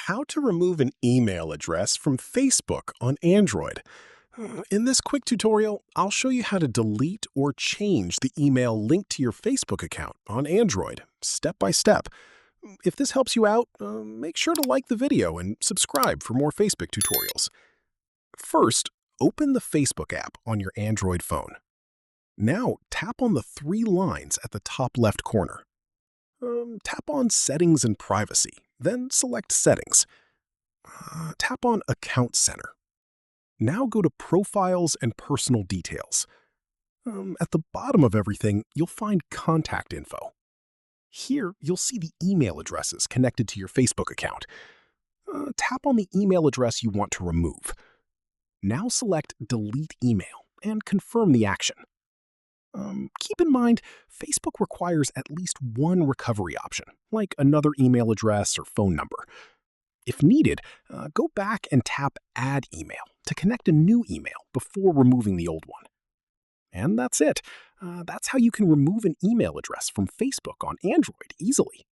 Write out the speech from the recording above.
How to remove an email address from Facebook on Android. In this quick tutorial, I'll show you how to delete or change the email linked to your Facebook account on Android, step by step. If this helps you out, make sure to like the video and subscribe for more Facebook tutorials. First, open the Facebook app on your Android phone. Now, tap on the three lines at the top left corner. Tap on Settings and Privacy, then select Settings. Tap on Account Center. Now go to Profiles and Personal Details. At the bottom of everything, you'll find Contact Info. Here, you'll see the email addresses connected to your Facebook account. Tap on the email address you want to remove. Now select Delete Email and confirm the action. Keep in mind, Facebook requires at least one recovery option, like another email address or phone number. If needed, go back and tap Add Email to connect a new email before removing the old one. And that's it. That's how you can remove an email address from Facebook on Android easily.